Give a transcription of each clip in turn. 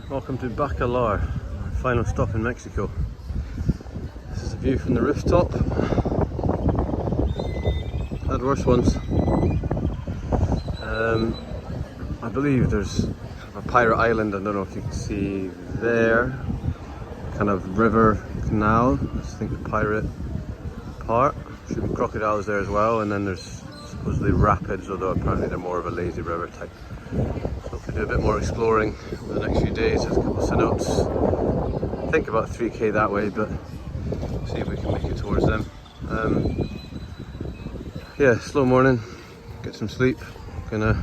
Welcome to Bacalar, our final stop in Mexico. This is a view from the rooftop. Had worse ones. I believe there's a pirate island, I don't know if you can see there. Kind of river canal, I think the pirate part. Should be crocodiles there as well, and then there's supposedly rapids, although apparently they're more of a lazy river type. So if we do a bit more exploring over the next few days, there's a couple of cenotes. I think about 3k that way, but see if we can make it towards them. Yeah, slow morning, get some sleep, gonna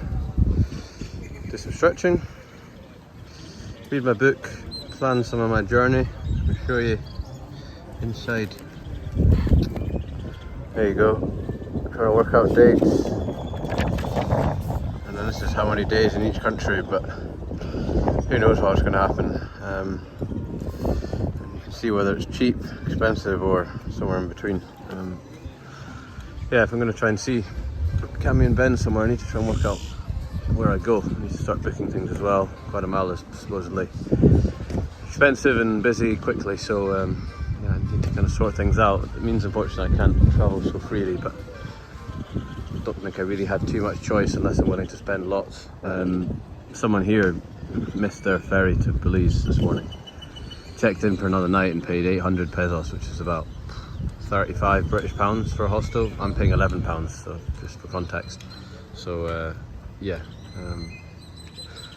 do some stretching, read my book, plan some of my journey. I'll show you inside. There you go, our workout dates. And then this is how many days in each country, but who knows what's going to happen. And you can see whether it's cheap, expensive, or somewhere in between. Yeah, if I'm going to try and see Cami and Ben somewhere, I need to try and work out where I go. I need to start booking things as well. Guatemala is supposedly expensive and busy quickly, so yeah, I need to kind of sort things out. It means unfortunately I can't travel so freely, but I don't think I really had too much choice unless I'm willing to spend lots. Someone here missed their ferry to Belize this morning. Checked in for another night and paid 800 pesos, which is about 35 British pounds for a hostel. I'm paying 11 pounds, so just for context. So yeah,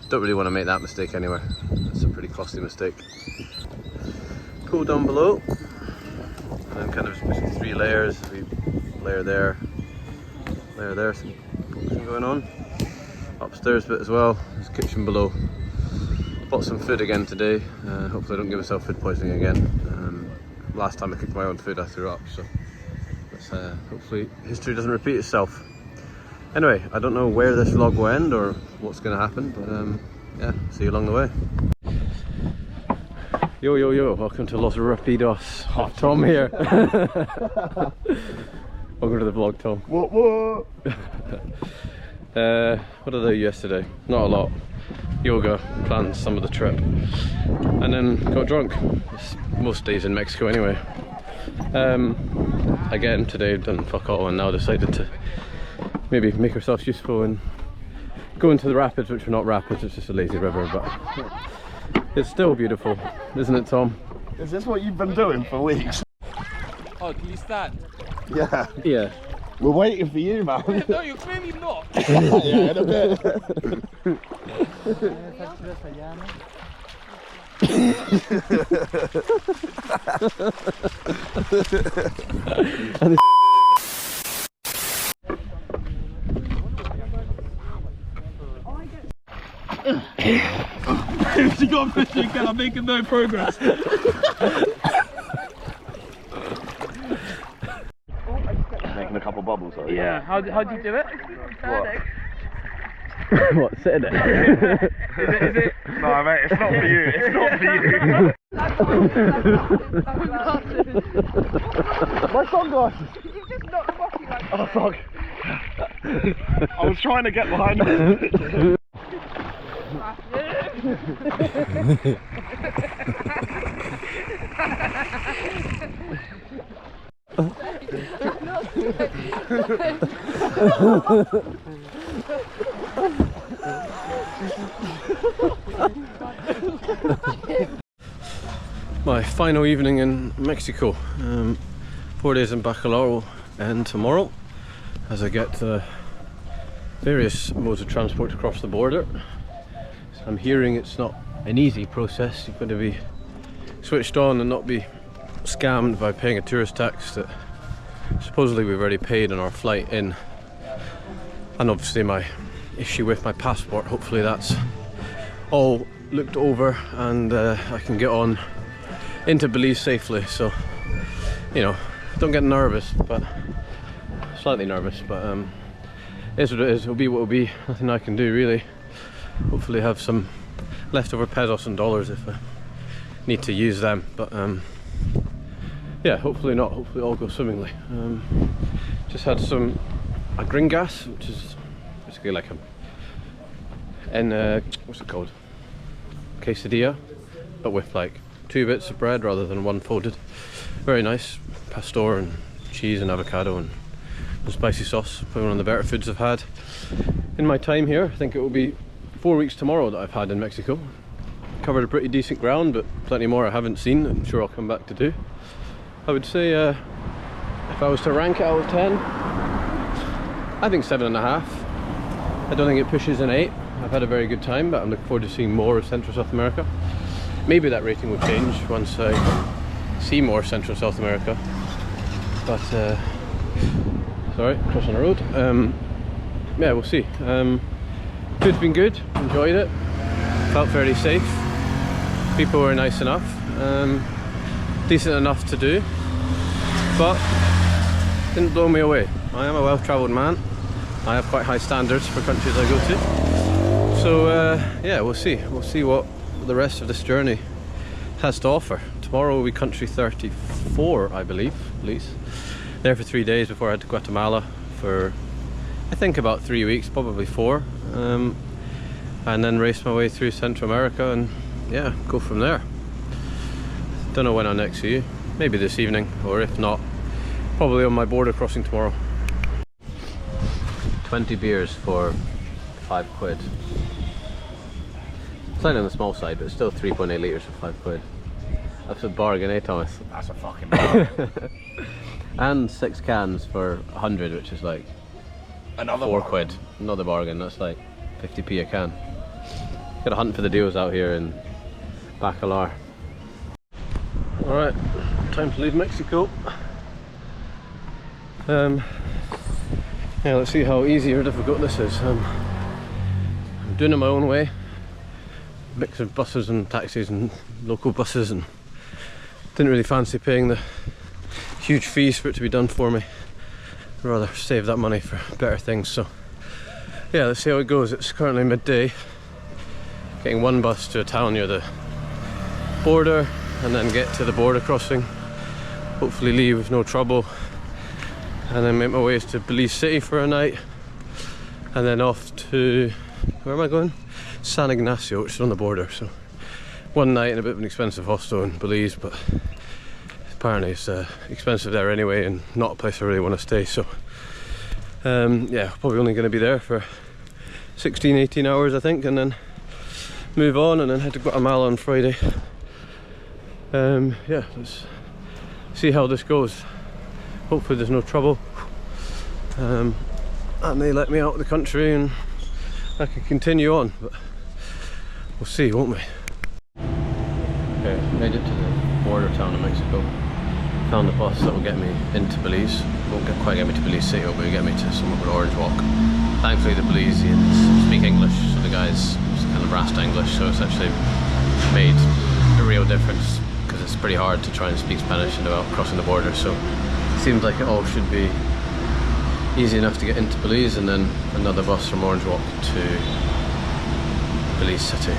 don't really want to make that mistake anywhere. That's a pretty costly mistake. Pool down below, and then kind of between 3 layers. We layer there, some cooking going on. Upstairs bit as well, there's a kitchen below. Bought some food again today. Hopefully I don't give myself food poisoning again. Last time I cooked my own food I threw up, so hopefully history doesn't repeat itself. Anyway, I don't know where this vlog will end or what's going to happen, but yeah, see you along the way. Yo, yo, yo, welcome to Los Rapidos. Tom here. Welcome to the vlog, Tom. What? What did I do yesterday? Not a lot. Yoga, planned some of the trip, and then got drunk. It's most days in Mexico anyway. Again, today done fuck all and now decided to maybe make ourselves useful and go into the rapids, which are not rapids, it's just a lazy river, but it's still beautiful, isn't it, Tom? Is this what you've been doing for weeks? Oh, can you stand? Yeah. Yeah. We're waiting for you, man. No, you're clearly not. Yeah, in a bit. She got fishing again, I'm making no progress. Making a couple bubbles, are you? Yeah, how'd you do it? What? What, sit in it? Is it? No, mate, it's not for you. It's not for you. My sunglasses! You've just knocked them off you like Oh, fuck. I was trying to get behind it. My final evening in Mexico. 4 days in Bacalar and tomorrow, as I get various modes of transport across the border. So I'm hearing it's not an easy process. You've got to be switched on and not be scammed by paying a tourist tax that supposedly we've already paid on our flight in. And obviously my issue with my passport, hopefully that's all looked over and I can get on into Belize safely. So, you know, don't get nervous, but slightly nervous, but it is what it is. It'll be what it'll be. Nothing I can do really. Hopefully have some leftover pesos and dollars if I need to use them, but yeah, hopefully not. Hopefully it all goes swimmingly. Just had a gringas, which is basically like what's it called? quesadilla, but with like 2 bits of bread rather than one folded. Very nice. Pastor and cheese and avocado and spicy sauce. Probably one of the better foods I've had in my time here. I think it will be 4 weeks tomorrow that I've had in Mexico. Covered a pretty decent ground, but plenty more I haven't seen. I'm sure I'll come back to do. I would say if I was to rank it out of 10, I think 7.5. I don't think it pushes an 8. I've had a very good time, but I'm looking forward to seeing more of Central South America. Maybe that rating will change once I see more Central South America. But sorry, crossing the road. Yeah, we'll see. Food's been good, enjoyed it, felt fairly safe. People were nice enough, decent enough to do, but didn't blow me away. I am a well-travelled man. I have quite high standards for countries I go to. So yeah, we'll see what the rest of this journey has to offer. Tomorrow will be country 34, I believe, Belize. There for 3 days before I head to Guatemala for, I think, about 3 weeks, probably 4. And then race my way through Central America and yeah, go from there. Don't know when I'll next see you. Maybe this evening, or if not, probably on my border crossing tomorrow. 20 beers for £5. Slightly on the small side, but still 3.8 litres for £5. That's a bargain, eh, Thomas? That's a fucking bargain. And 6 cans for 100, which is like Another £4. Another bargain. That's like 50p a can. Gotta hunt for the deals out here in Bacalar. Alright, time to leave Mexico. Yeah, let's see how easy or difficult this is. I'm doing it my own way. Mix of buses and taxis and local buses, and didn't really fancy paying the huge fees for it to be done for me. I'd rather save that money for better things. So yeah, let's see how it goes. It's currently midday. Getting one bus to a town near the border and then get to the border crossing. Hopefully leave with no trouble. And then make my way to Belize City for a night. And then off to, where am I going? San Ignacio, which is on the border. So one night in a bit of an expensive hostel in Belize, but apparently it's expensive there anyway and not a place I really want to stay. So yeah, probably only going to be there for 16-18 hours I think, and then move on and then head to Guatemala on Friday. Yeah, let's see how this goes. Hopefully there's no trouble, and they let me out of the country and I can continue on, but we'll see, won't we? Okay, made it to the border town of Mexico. Found a bus that will get me into Belize. Won't quite get me to Belize City, but will get me to somewhere called Orange Walk. Thankfully the Belizeans speak English, so the guys kind of Rasta English, so it's actually made a real difference, because it's pretty hard to try and speak Spanish without crossing the border. So it seems like it all should be easy enough to get into Belize, and then another bus from Orange Walk to Belize City.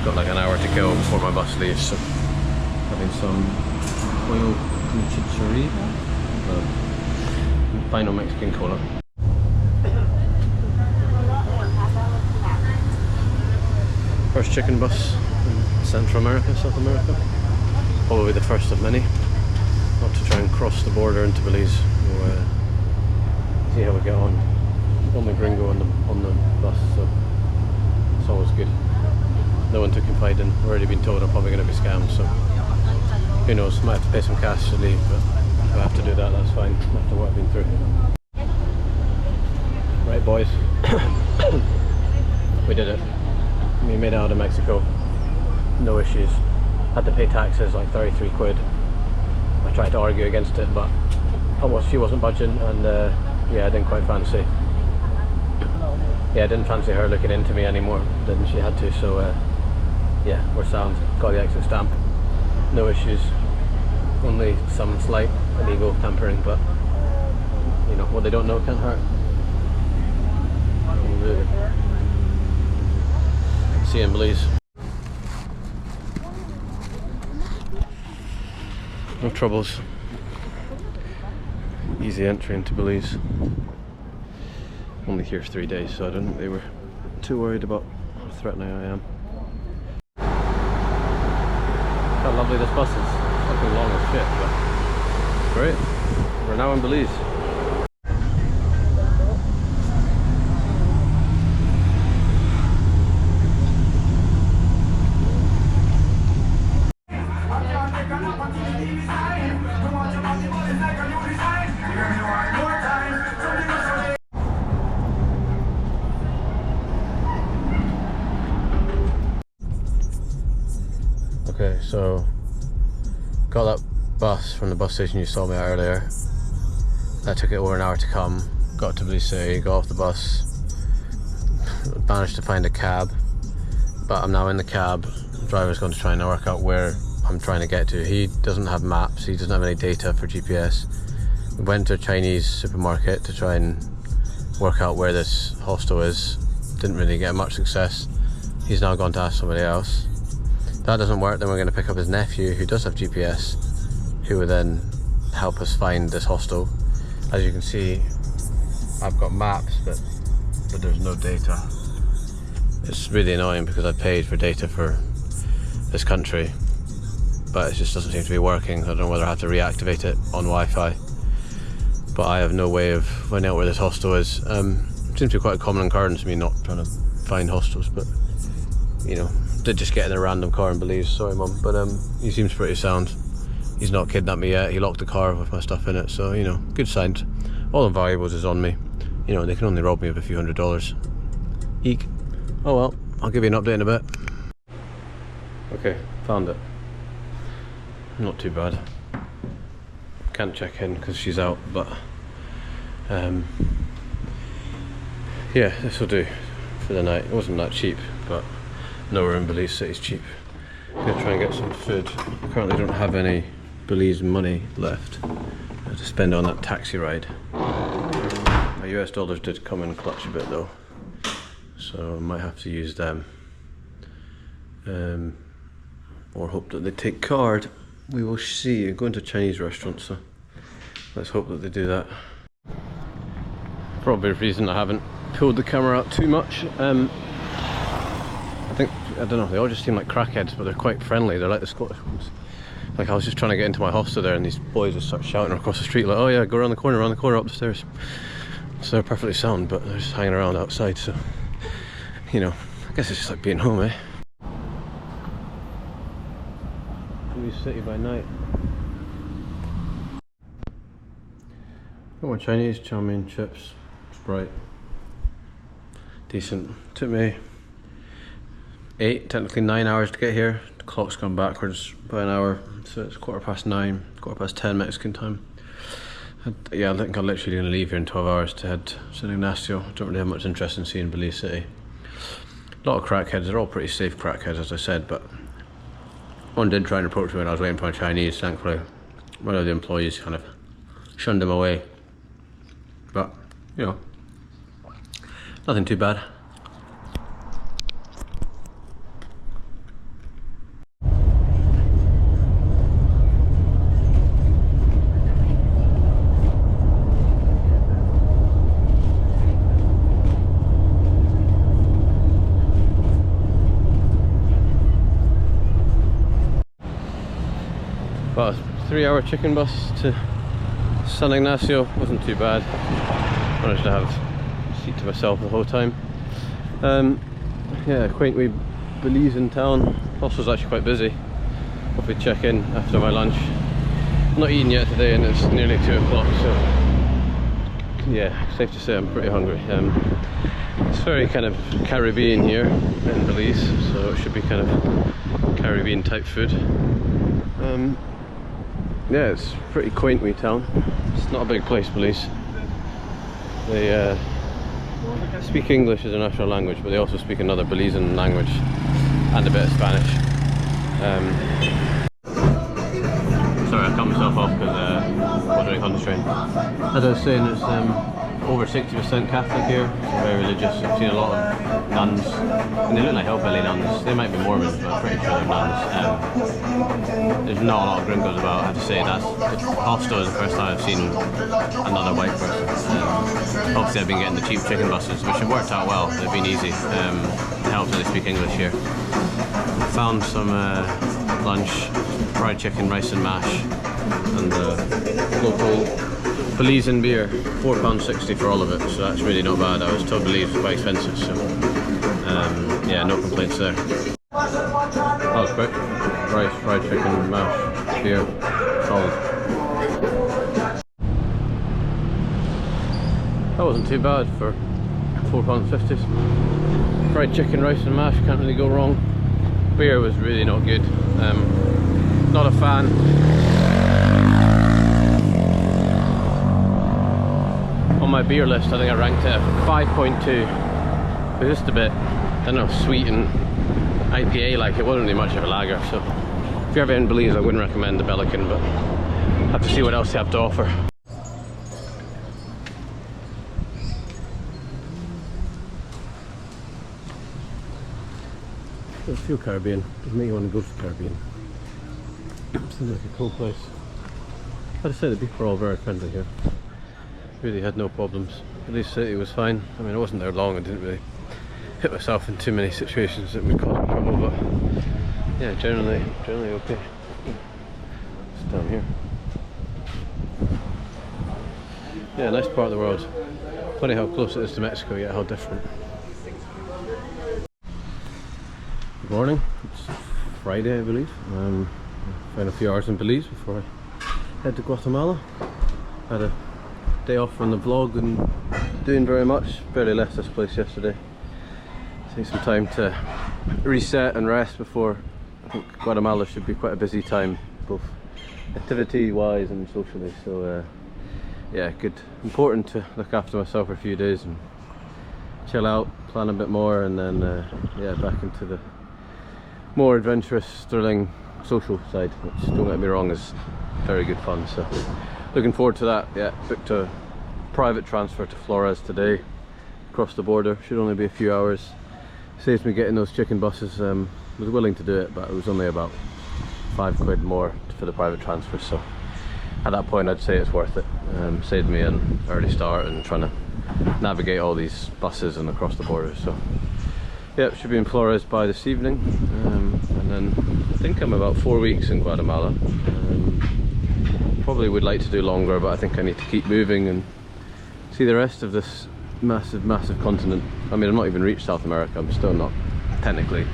Got like an hour to go before my bus leaves, so having some oil chicharrilla, final Mexican cola. First chicken bus in Central America, South America. Probably the first of many. Not to try and cross the border into Belize. We'll see how we get on. Only gringo on the bus, so it's always good. No one to confide in. Already been told I'm probably going to be scammed, so who knows? Might have to pay some cash to leave, but if I have to do that, that's fine. After what I've been through. Right, boys. We did it. We made it out of Mexico. No issues. Had to pay taxes, like 33 quid. I tried to argue against it, but she wasn't budging, and yeah, I didn't quite fancy. Yeah, I didn't fancy her looking into me anymore, didn't she? Had to, so yeah, we're sound. Got the exit stamp. No issues. Only some slight illegal tampering, but you know, what they don't know can't hurt. See you in Belize. No troubles. Easy entry into Belize. Only here for 3 days, so I don't think they were too worried about how threatening I am. lovely this bus is. Fucking long as shit, but great. We're now in Belize. Okay, so got that bus from the bus station you saw me at earlier. That took it over an hour to come. Got to Belize City, got off the bus, managed to find a cab, but I'm now in the cab. The driver's going to try and work out where I'm trying to get to. He doesn't have maps, he doesn't have any data for GPS. We went to a Chinese supermarket to try and work out where this hostel is. Didn't really get much success. He's now gone to ask somebody else. If that doesn't work, then we're going to pick up his nephew, who does have GPS, who will then help us find this hostel. As you can see, I've got maps, but there's no data. It's really annoying because I paid for data for this country, but it just doesn't seem to be working. I don't know whether I have to reactivate it on Wi-Fi, but I have no way of finding out where this hostel is. It seems to be quite a common occurrence to me not trying to find hostels, but you know, did just get in a random car in Belize, sorry mum, but he seems pretty sound. He's not kidnapped me yet. He locked the car with my stuff in it, so you know, good signs. All the valuables is on me. You know, they can only rob me of a few $100s. Eek. Oh well, I'll give you an update in a bit. Okay, found it. Not too bad. Can't check in because she's out, but yeah, this will do for the night. It wasn't that cheap, but nowhere in Belize City's cheap. I'm gonna try and get some food. I currently don't have any Belize money left. I have to spend it on that taxi ride. My US dollars did come in clutch a bit though, so I might have to use them. Or hope that they take card. We will see. I'm going to a Chinese restaurant, so let's hope that they do that. Probably the reason I haven't pulled the camera out too much. I think, I don't know, they all just seem like crackheads, but they're quite friendly. They're like the Scottish ones. Like I was just trying to get into my hostel there and these boys just start shouting across the street like, oh yeah, go around the corner, up the stairs. So they're perfectly sound, but they're just hanging around outside, so, you know, I guess it's just like being home, eh? Belize City by night. Got my Chinese, chow mein, chips, Sprite. Decent. Took me 8, technically 9 hours to get here. The clock's gone backwards by an hour, so it's 9:15, 10:15 Mexican time. Yeah, I think I'm literally going to leave here in 12 hours to head to San Ignacio. I don't really have much interest in seeing Belize City. A lot of crackheads, they're all pretty safe crackheads as I said, but one did try and approach me when I was waiting for my Chinese. Thankfully, one of the employees kind of shunned him away. But, you know, nothing too bad. About a 3-hour chicken bus to San Ignacio. Wasn't too bad. Managed to have a seat to myself the whole time. Yeah, quaint wee Belize in town. Hostel's actually quite busy. Hopefully check in after my lunch. I'm not eating yet today and it's nearly 2 o'clock, so yeah, safe to say I'm pretty hungry. It's very kind of Caribbean here in Belize, so it should be kind of Caribbean type food. Yeah, it's a pretty quaint wee town. It's not a big place, Belize. They speak English as a national language, but they also speak another Belizean language and a bit of Spanish. Sorry, I cut myself off because I wasn't really concentrating. As I was saying, it's over 60% Catholic here, so very religious. I've seen a lot of nuns, and they look like hillbilly nuns. They might be Mormons, but I'm pretty sure they're nuns. There's not a lot of gringos about, I have to say. The hostel is the first time I've seen another white person. Obviously I've been getting the cheap chicken buses, which have worked out well. They've been easy. It helps that they speak English here. Found some lunch, fried chicken, rice and mash, and the local Belizean beer, £4.60 for all of it, so that's really not bad. I was told Belize was quite expensive, so yeah, no complaints there. That was quick. Rice, fried chicken, mash, beer, solid. That wasn't too bad for £4.50. Fried chicken, rice and mash, can't really go wrong. Beer was really not good. Not a fan. On my beer list, I think I ranked it at 5.2. It was just a bit, I don't know, sweet and IPA like. It wasn't really much of a lager, so if you're ever in Belize, I wouldn't recommend the Pelican, but have to see what else they have to offer. There's a few Caribbean. Doesn't make you want to go to the Caribbean. Seems like a cool place. I have to say the people are all very friendly here. Really had no problems. Belize City was fine. I mean, I wasn't there long. I didn't really hit myself in too many situations that would cause me trouble, but yeah, generally okay. It's down here. Yeah, nice part of the world. Funny how close it is to Mexico, yet how different. Good morning. It's Friday, I believe. Spent a few hours in Belize before I head to Guatemala. Had a day off from the vlog and doing very much. Barely left this place yesterday. Take some time to reset and rest before. I think Guatemala should be quite a busy time, both activity wise and socially, so yeah, good. Important to look after myself for a few days and chill out, plan a bit more, and then yeah, back into the more adventurous, thrilling social side, which, don't get me wrong, is very good fun. So looking forward to that. Yeah, booked a private transfer to Flores today, across the border. Should only be a few hours. Saves me getting those chicken buses. Was willing to do it, but it was only about £5 more for the private transfer, so at that point I'd say it's worth it. Saved me an early start and trying to navigate all these buses and across the border. So yeah, should be in Flores by this evening, and then I think I'm about 4 weeks in Guatemala. Probably would like to do longer, but I think I need to keep moving and see the rest of this massive continent. I mean, I've not even reached South America. I'm still not technically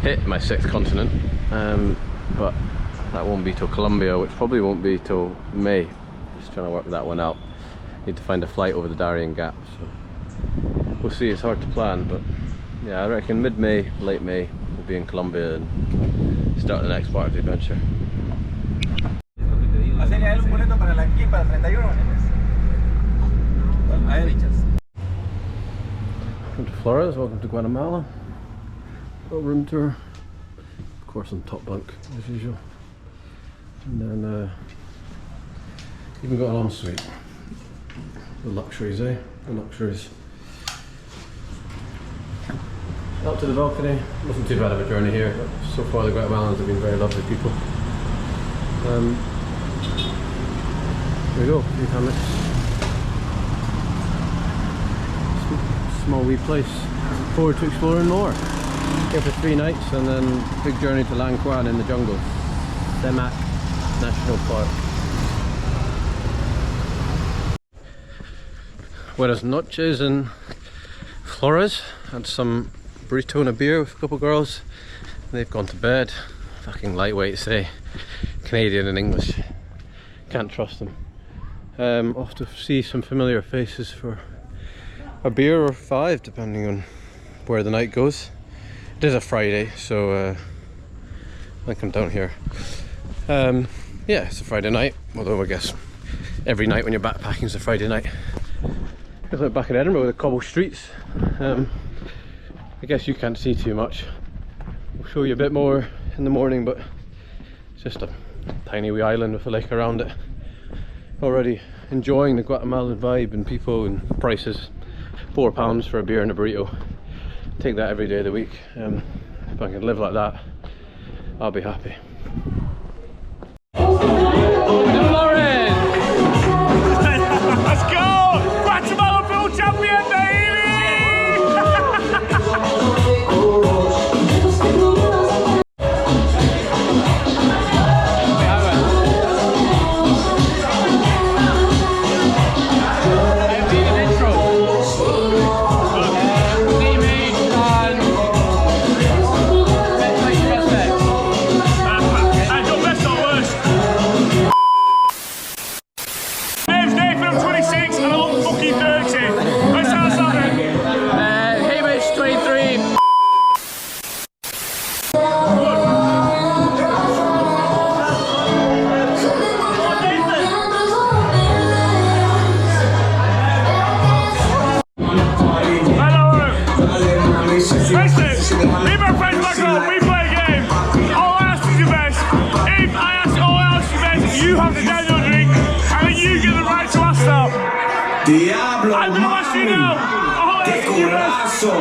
hit my 6th continent, but that won't be till Colombia, which probably won't be till May. Just trying to work that one out. Need to find a flight over the Darien Gap, so we'll see. It's hard to plan, but yeah, I reckon mid-May, late May, we'll be in Colombia and start the next part of the adventure. Welcome to Flores, welcome to Guatemala. Little room tour. Of course on top bunk, as usual. And then even got an ensuite. The luxuries, eh? The luxuries. Up to the balcony. Wasn't too bad of a journey here. So far the Guatemalans have been very lovely people. Here we go, a few hammocks. Small wee place. Look forward to exploring more. Here for 3 nights and then big journey to Lanquan in the jungle. Semak National Park. Buenas noches in Flores. Had some burrito and a beer with a couple girls. They've gone to bed. Fucking lightweights, eh? Canadian and English. Can't trust them. Off to see some familiar faces for a beer or 5, depending on where the night goes. It is a Friday, so I think I'm down here. Yeah, it's a Friday night, although I guess every night when you're backpacking is a Friday night. It's like back in Edinburgh with the cobble streets. I guess you can't see too much. We'll show you a bit more in the morning, but it's just a tiny wee island with a lake around it. Already enjoying the Guatemalan vibe and people and prices. £4 for a beer and a burrito. Take that every day of the week. If I can live like that, I'll be happy. Let's go! Guatemala Bill Champion, baby! Diablo, mami, qué culazo.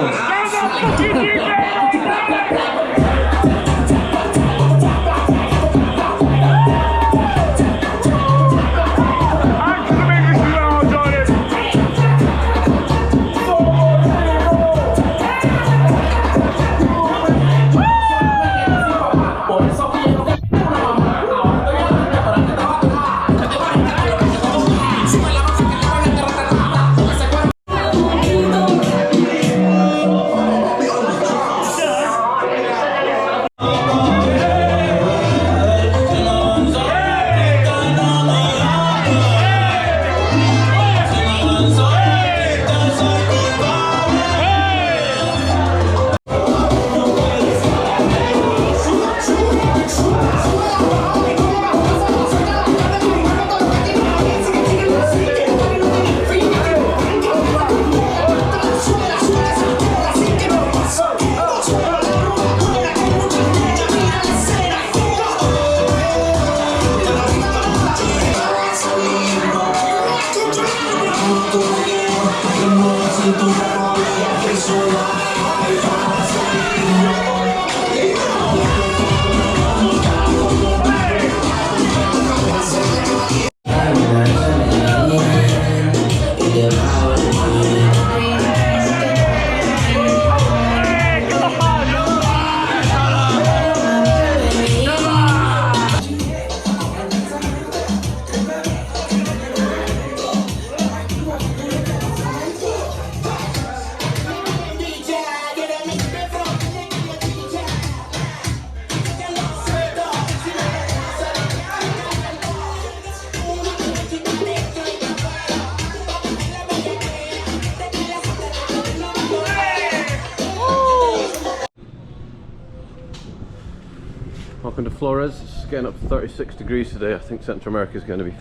Welcome to Flores. It's getting up to 36 degrees today. I think Central America is going to be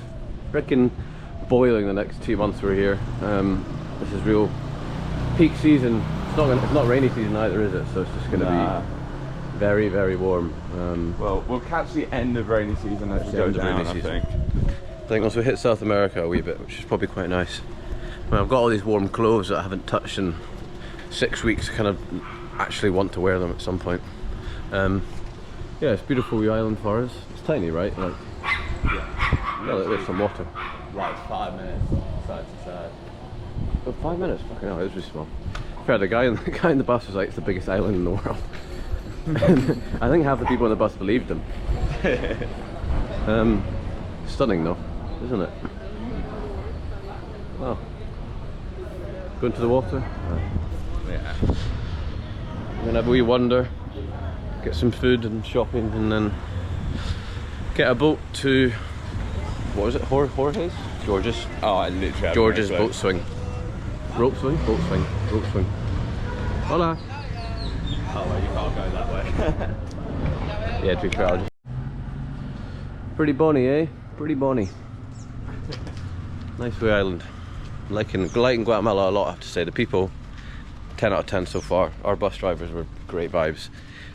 freaking boiling the next 2 months we're here. This is real peak season. It's not rainy season either, is it? So it's just going to be very, very warm. Well, we'll catch the end of rainy season as we go down, I think. I think once we hit South America a wee bit, which is probably quite nice. Well, I've got all these warm clothes that I haven't touched in 6 weeks. I kind of actually want to wear them at some point. Yeah, it's beautiful wee island for us. It's tiny, right? Like, yeah, there's some water. Like 5 minutes side to side. Oh, 5 minutes? Fucking hell, it was really small. Fair, the guy in the bus was like, it's the biggest island in the world. And I think half the people on the bus believed him. Stunning though, isn't it? Well, going to the water? Yeah. We're gonna have a wee wander, get some food and shopping, and then get a boat to, what was it, Jorge's? George's? Oh, I literally have George's no boat swing. Rope swing? Boat swing. Rope swing. Hola! Oh, well, you can't go that way. Yeah, to be fair, I'll just... Pretty bonny, eh? Pretty bonny. Nice wee island. Liking Guatemala a lot, I have to say. The people, 10 out of 10 so far. Our bus drivers were great vibes.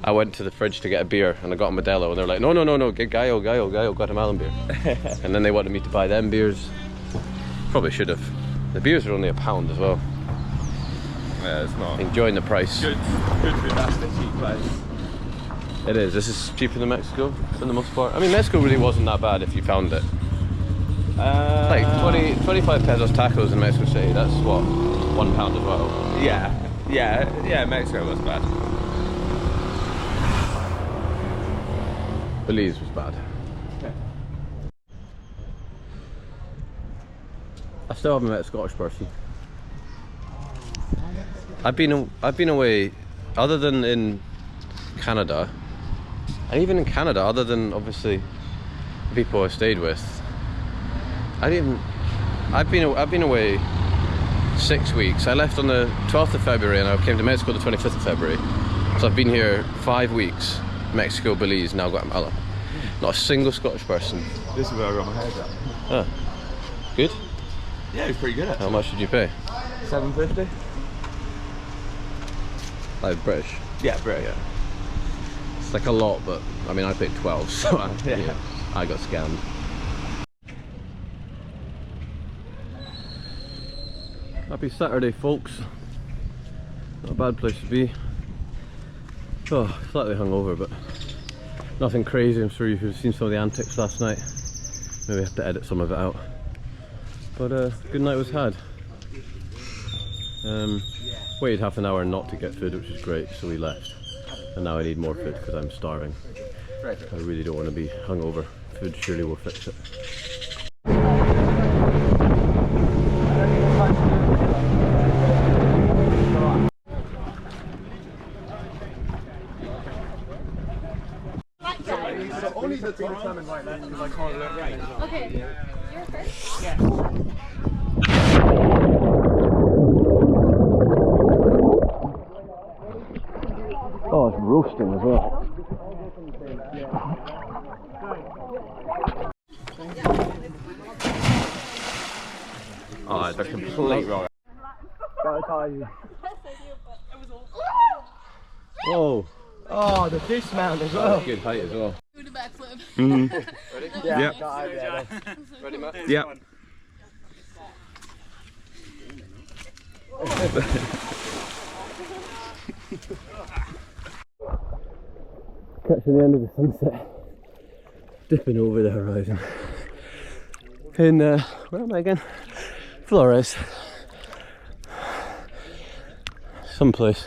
I went to the fridge to get a beer and I got a Modelo and they're like, no, get Gallo, Guatemalan beer. And then they wanted me to buy them beers. Probably should have. The beers are only £1 as well. Yeah, it's not. Enjoying the price. Good food, that's the cheap place. It is. This is cheaper than Mexico for the most part. I mean, Mexico really wasn't that bad if you found it. Like 25 pesos tacos in Mexico City, that's what, £1 as well. Yeah, Mexico was bad. Belize was bad. I still haven't met a Scottish person. I've been away, other than in Canada, and even in Canada, other than obviously the people I stayed with, I've been away 6 weeks. I left on the 12th of February and I came to Mexico the 25th of February. So I've been here 5 weeks. Mexico, Belize, now Guatemala. Not a single Scottish person. This is where I got my hair done. Oh, good? Yeah, it was pretty good actually. How much did you pay? $7.50? Like British? Yeah, British. Yeah. It's like a lot, but I mean I paid 12, so I got scammed. Happy Saturday, folks. Not a bad place to be. Oh, slightly hungover, but nothing crazy. I'm sure you've seen some of the antics last night. Maybe have to edit some of it out. But good night was had. Waited half an hour not to get food, which is great, so we left. And now I need more food because I'm starving. I really don't want to be hungover. Food surely will fix it. Only the top time and right left because I can't look right. Okay, you're first? Yeah. Oh, it's roasting as well. Oh, it's a complete wrong. Whoa. Oh, the dismount as well. Good height as well. Do the backflip. Ready? Yeah. Ready, Matt? Yeah. Catching the end of the sunset, dipping over the horizon. In where am I again? Flores. Someplace.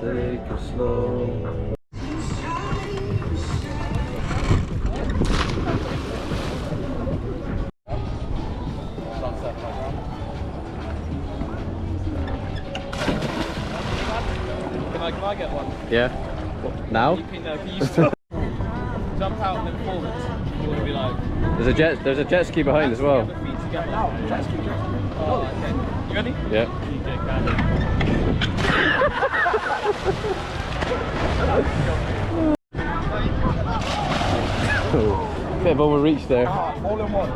Take it slow. Can I get one? Yeah. What, now? You can jump out and then forward. You want to be like. There's a jet ski behind as well. Jet ski. Oh, okay. You ready? Yeah. Bit of overreach there. All in one.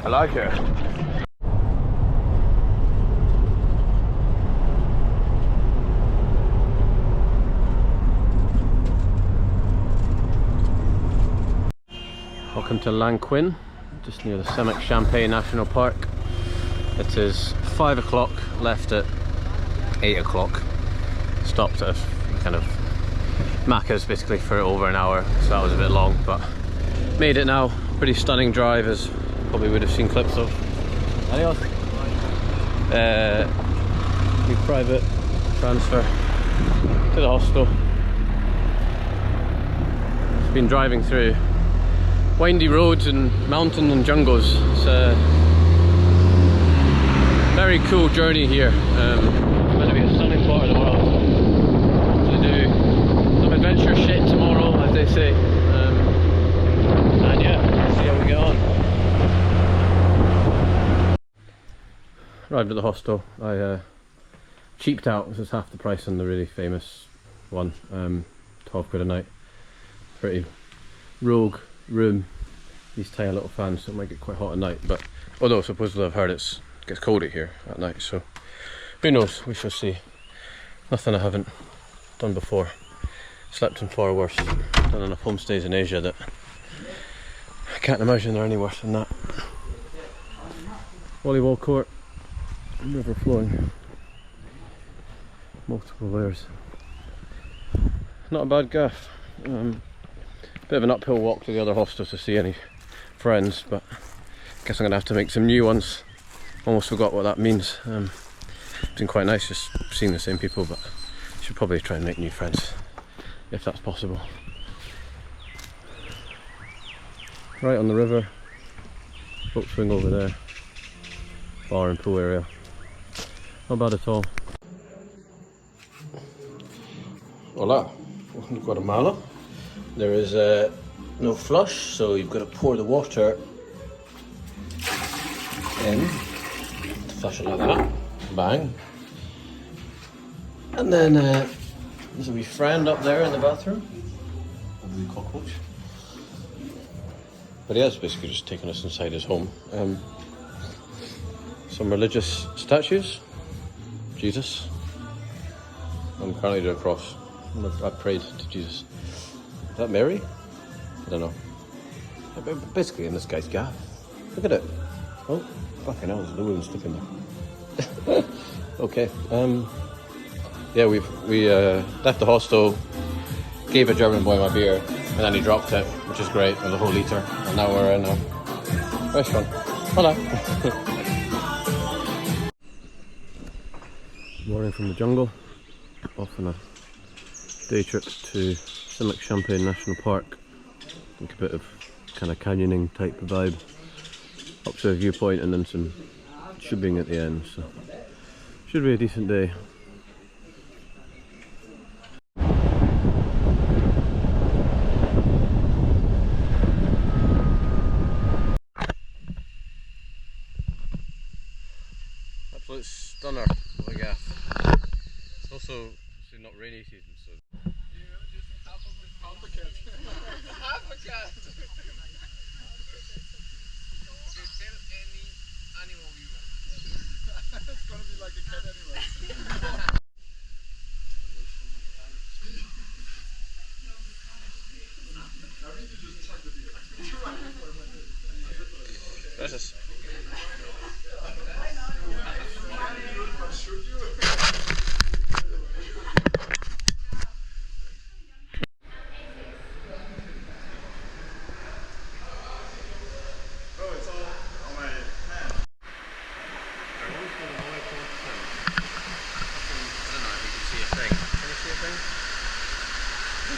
I like it. Welcome to Lanquin, just near the Samak-Champagne National Park. It is 5 o'clock, left at 8 o'clock. Stopped at kind of Macca's basically for over an hour, so that was a bit long, but made it now. Pretty stunning drive, as you probably would have seen clips of. Adios. New private transfer to the hostel. It's been driving through windy roads and mountain and jungles. It's a very cool journey here. It's going to be a stunning part of the world. To do some adventure shit tomorrow, as they say. And yeah, see how we get on. Arrived at the hostel. I cheaped out. This is half the price on the really famous one. 12 quid a night. Pretty rogue room. These tiny little fans, so it might get quite hot at night, but although supposedly I've heard it gets colder here at night, so who knows, we shall see. Nothing I haven't done before. Slept in far worse. Done enough homestays in Asia that I can't imagine they're any worse than that. Volleyball court, river flowing, multiple layers. Not a bad gaff. Bit of an uphill walk to the other hostel to see any friends, but I guess I'm gonna have to make some new ones. Almost forgot what that means. It's been quite nice just seeing the same people, but I should probably try and make new friends if that's possible. Right on the river, boat swing over there, bar and pool area. Not bad at all. Hola, welcome to Guatemala. There is no flush, so you've got to pour the water in, flush it like that, bang. And then there's a wee friend up there in the bathroom, a wee cockroach. But he has basically just taken us inside his home. Some religious statues, Jesus. I'm currently doing a cross. I prayed to Jesus. Is that Mary? I don't know. Basically in this guy's gaff. Look at it. Oh, fucking hell, there's no one stuck in there. Okay. Yeah, we left the hostel, gave a German boy my beer, and then he dropped it, which is great, with a whole litre. And now we're in a restaurant. Hola. Morning from the jungle. Off on a day trip to Simlic Champagne National Park. I think a bit of kind of canyoning type of vibe. Up to a viewpoint and then some tubing at the end, so should be a decent day. Absolute stunner of a gaff. It's also not rainy season, so. It's gonna be like a cat anyway. Gracias.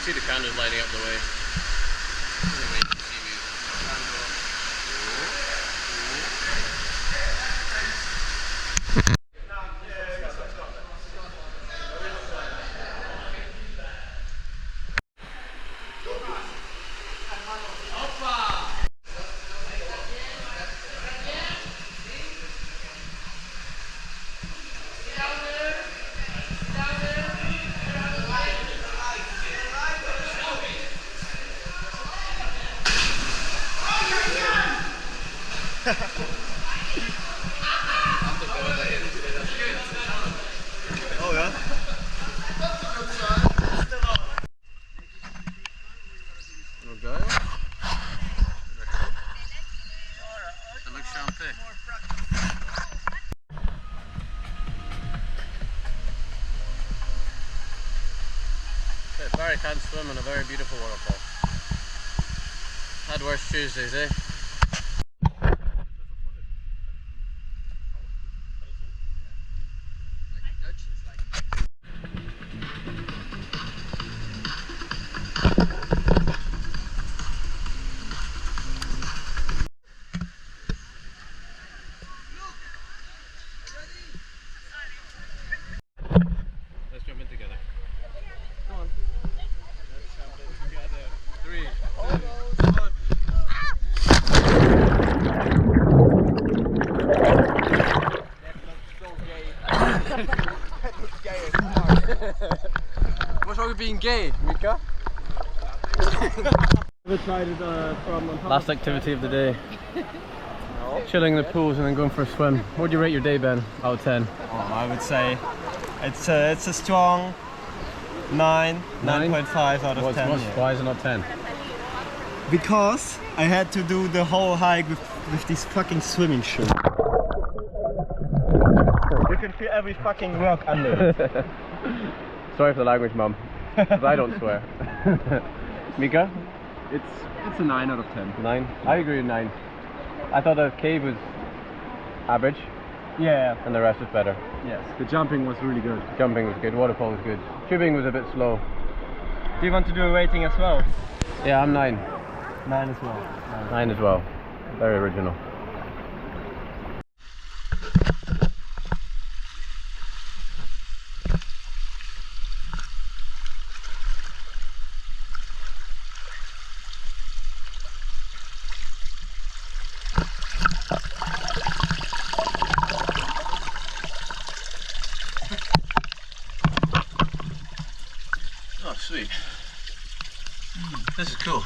See the candles lighting up the way. Anyway, you can see me. Oh yeah? Okay. Simlic Champagne. Barry can't swim in a very beautiful waterfall. Had worse Tuesdays, eh? Let's jump in together. Come on. Let's jump in together. 3, 2, 1. What's wrong with being gay, Mika? Last activity of the day. Chilling in the pools and then going for a swim. What would you rate your day, Ben, out of 10? Oh, I would say it's a strong 9.5 out of 10. Why is it not 10? Because I had to do the whole hike with these fucking swimming shoes. You can feel every fucking rock under it. Sorry for the language, Mum. But I don't swear. Mika? It's a 9 out of 10. 9? I agree with 9. I thought the cave was average. Yeah. And the rest was better. Yes, the jumping was really good. Jumping was good, waterfall was good. Tubing was a bit slow. Do you want to do a rating as well? Yeah, I'm 9. 9 as well. 9 as well. Very original. Sweet. This is cool.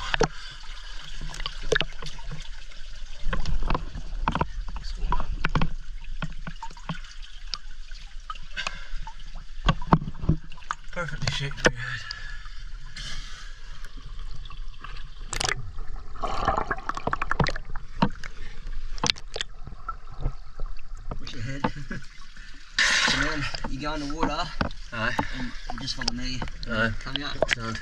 Perfectly shaped for your head. What's your head? And then you go in the water. Aye. And you just follow me. Aye. Coming up. Sound.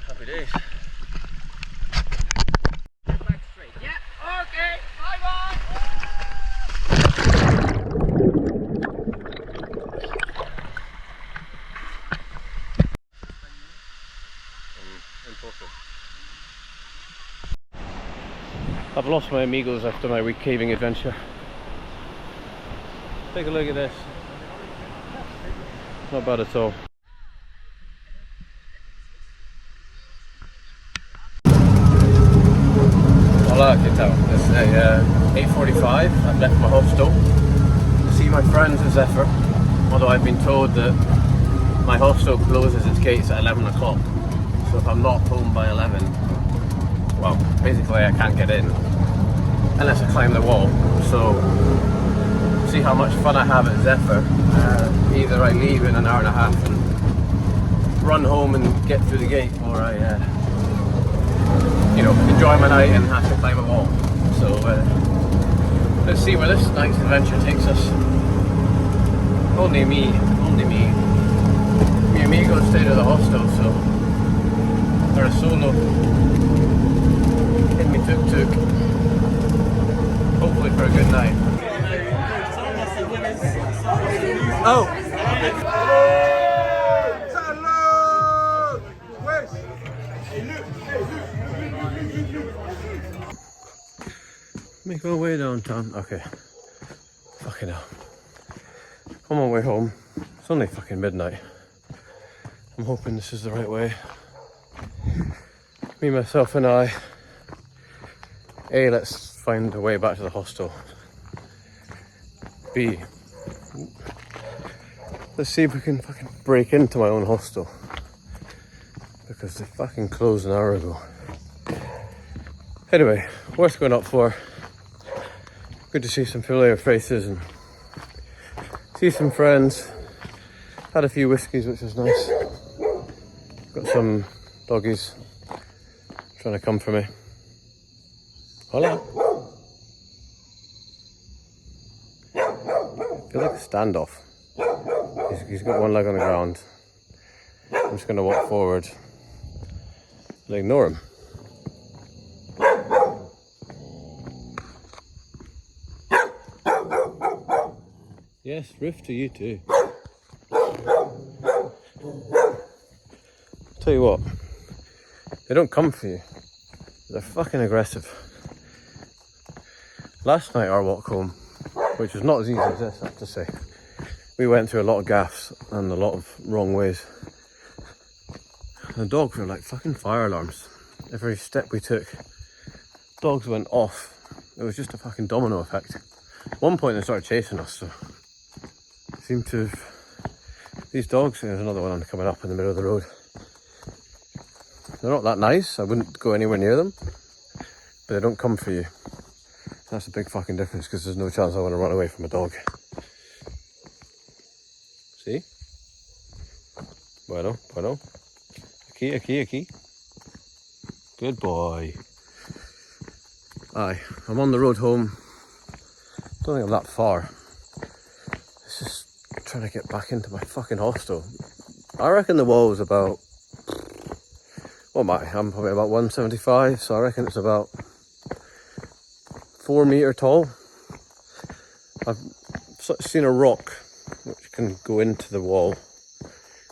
Happy days. I've lost my amigos after my week caving adventure. Take a look at this. Not bad at all. Hola, ¿qué tal? It's 8:45. I've left my hostel to see my friends in Zephyr, although I've been told that my hostel closes its gates at 11 o'clock. So if I'm not home by 11, well, basically I can't get in unless I climb the wall. So see how much fun I have at Zephyr. Either I leave in an hour and a half and run home and get through the gate, or I enjoy my night and have to climb a wall. So let's see where this night's adventure takes us. Only me. Mi amigo stayed at the hostel, so they're a solo in me tuk-tuk. Hopefully for a good night. Oh! Make our way downtown. Okay. Fucking hell. On my way home. It's only fucking midnight. I'm hoping this is the right way. Me, myself and I. A, let's find a way back to the hostel. B, let's see if we can fucking break into my own hostel. Because they fucking closed an hour ago. Anyway, worth going up for. Good to see some familiar faces and see some friends. Had a few whiskies, which was nice. Got some doggies trying to come for me. Hola. Feels like a standoff. He's got one leg on the ground. I'm just going to walk forward and ignore him. Yes, riff to you too. Tell you what, they don't come for you. They're fucking aggressive. Last night our walk home, which was not as easy as this, I have to say. We went through a lot of gaffes and a lot of wrong ways. The dogs were like fucking fire alarms. Every step we took, dogs went off. It was just a fucking domino effect. At one point they started chasing us, so seemed to have... These dogs, there's another one coming up in the middle of the road. They're not that nice, I wouldn't go anywhere near them, but they don't come for you. That's a big fucking difference, because there's no chance I want to run away from a dog. See? Bueno. Aquí. Good boy. Aye, I'm on the road home. Don't think I'm that far. It's just trying to get back into my fucking hostel. I reckon the wall is about... What am I? I'm probably about 175, so I reckon it's about 4 metre tall. I've seen a rock which can go into the wall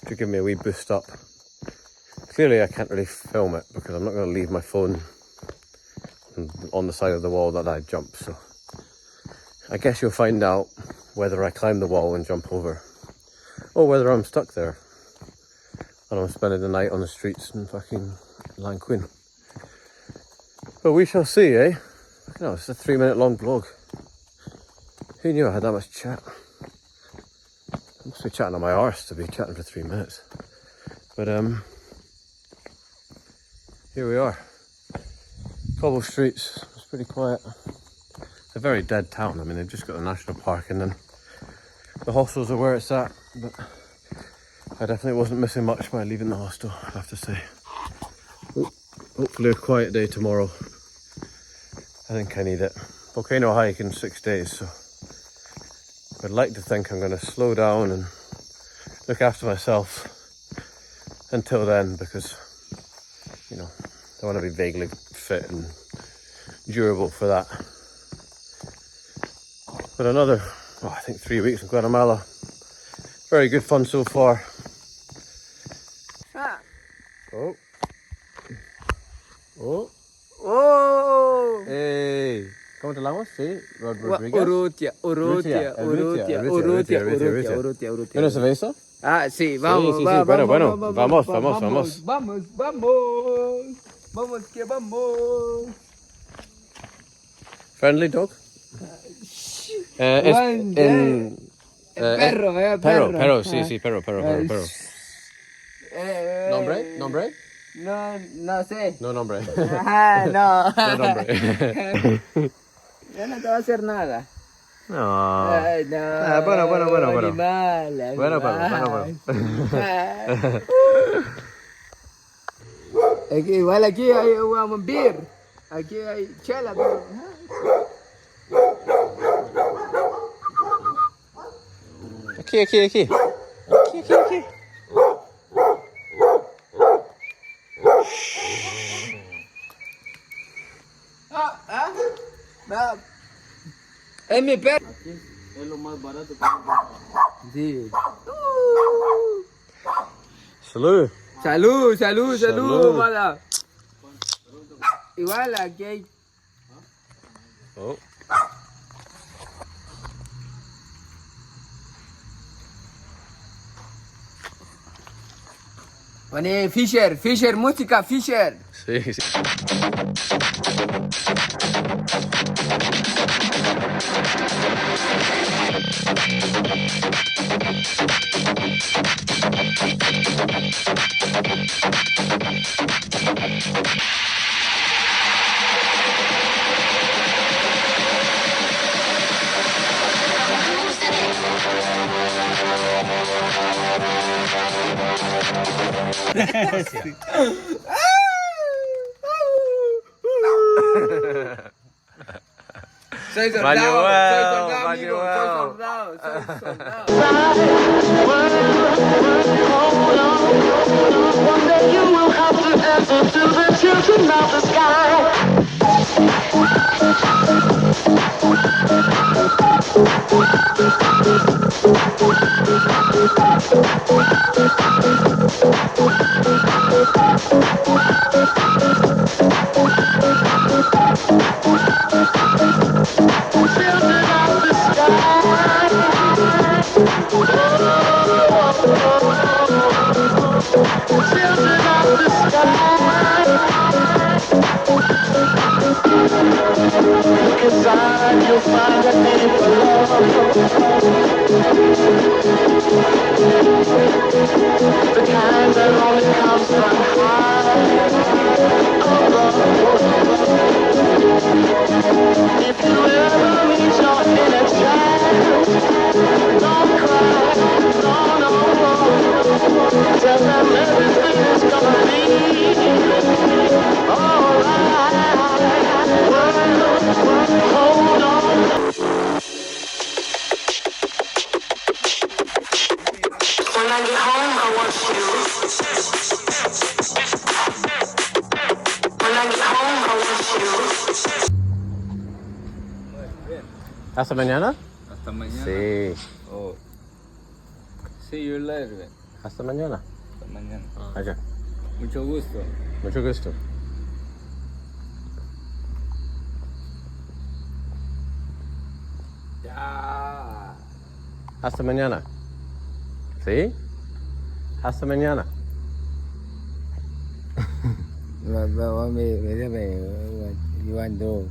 to give me a wee boost up. Clearly I can't really film it because I'm not going to leave my phone on the side of the wall that I jump, so I guess you'll find out whether I climb the wall and jump over or whether I'm stuck there and I'm spending the night on the streets in fucking Lanquin. But we shall see, eh? No, it's a 3-minute long vlog. Who knew I had that much chat? I must be chatting on my arse to be chatting for 3 minutes. But here we are. Cobble streets, it's pretty quiet. It's a very dead town. I mean, they've just got the national park and then the hostels are where it's at. But I definitely wasn't missing much by leaving the hostel, I have to say. Hopefully a quiet day tomorrow. I think I need it. Volcano hike in 6 days, so I'd like to think I'm going to slow down and look after myself until then, because, you know, I want to be vaguely fit and durable for that. But another, I think 3 weeks in Guatemala. Very good fun so far. Oh. Oh. Oh! Hey. ¿Cómo te llamas? Sí. Rodríguez. Urrutia. ¿Tienes cerveza? Ah, sí, vamos, sí, vamos, bueno, vamos, vamos. Vamos que vamos. Friendly dog? Perro, sí, perro. ¿Nombre? No sé. No nombre. Ah, no. No nombre. Ya no te va a hacer nada. No. Ay, no. Bueno. Animal. Bueno. Igual aquí hay un beer. Aquí hay chela. Pero... Aquí. No. Es mi perro. Es lo más barato. Sí. Salud, mala. Igual aquí hay. Oh. Pone Fisher, música Fisher. Sí. Soy soldado, Manuel. amigo, soy soldado. One day you will have to answer to the children of the sky. Children of the sky. Children of the sky. Look inside, you'll find a need for love. The kind that only comes from high above. If you ever meet your inner child, don't cry, no. Tell them everything is gonna be alright. Hold on. When I get home, I want you. When I get home, I want you. ¿Hasta mañana? Hasta mañana. Sí. Oh. See you later. Hasta mañana. Hasta mañana. Okay. Mucho gusto. Mucho gusto. Ya. Hasta mañana. See? Hasta mañana. But what you want to do?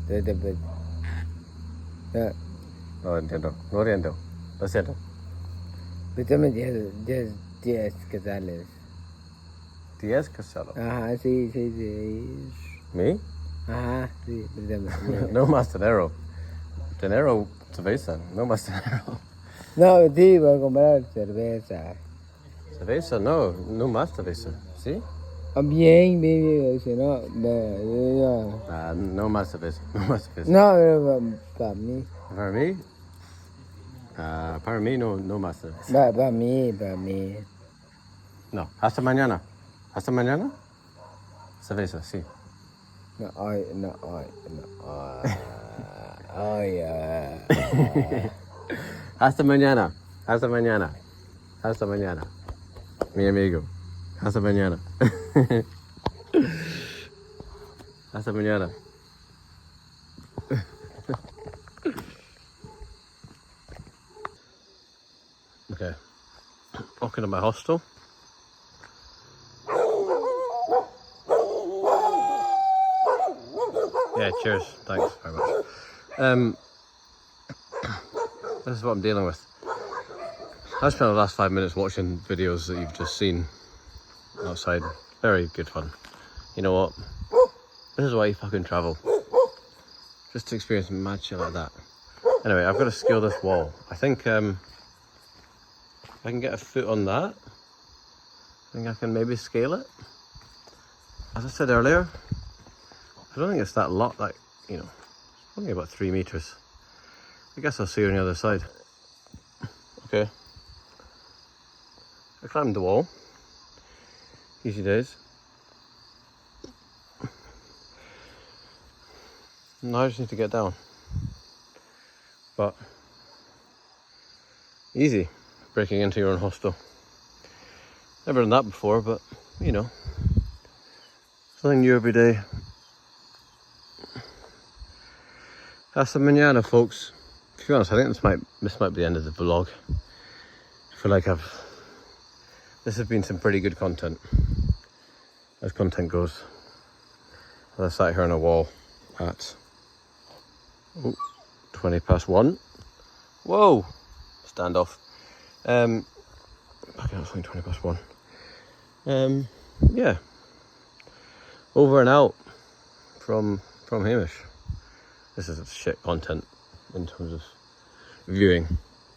No entiendo. No entiendo. Lo siento. Préstame 10 quetzales. 10 casado. Ajá, sí. Me? Ajá, sí, préstame. No más dinero. Dinero, cerveza. No más dinero. No, sí, voy a comprar cerveza. Cerveza, no. No más cerveza. ¿Sí? Bien, si no, No más cerveza. No más cerveza. no, pero para mí. Para mí? Para mí no más cerveza. Para mí. No. Hasta mañana. ¿Hasta mañana? Cerveza, sí. No, hoy. Hasta mañana. Hasta mañana. Hasta mañana. Mi amigo. Hasta mañana. Hasta mañana. Okay. Walking to my hostel. Yeah, cheers. Thanks very much. This is what I'm dealing with. I spent the last 5 minutes watching videos that you've just seen outside. Very good fun. You know what? This is why you fucking travel. Just to experience mad shit like that. Anyway, I've got to scale this wall. I think if I can get a foot on that, I think I can maybe scale it. As I said earlier, I don't think it's that lot, like, you know, it's only about 3 meters. I guess I'll see you on the other side. Okay. I climbed the wall. Easy days. Now I just need to get down. But easy, breaking into your own hostel. Never done that before, but you know, something new every day. Hasta mañana, folks. To be honest, I think this might be the end of the vlog. I feel like this has been some pretty good content, as content goes. I sat here on a wall at 20 past 1. Whoa! Standoff. Back out, it's only 20 past 1. Yeah. Over and out from Hamish. This is shit content in terms of viewing.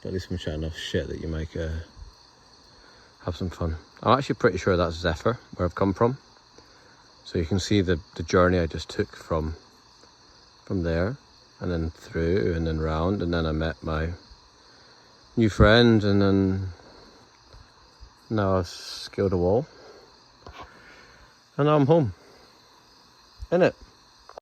But at least I'm chatting off shit that you might have some fun. I'm actually pretty sure that's Zephyr, where I've come from. So you can see the journey I just took from there, and then through, and then round, and then I met my new friend, and then now I've scaled a wall. And now I'm home. Innit?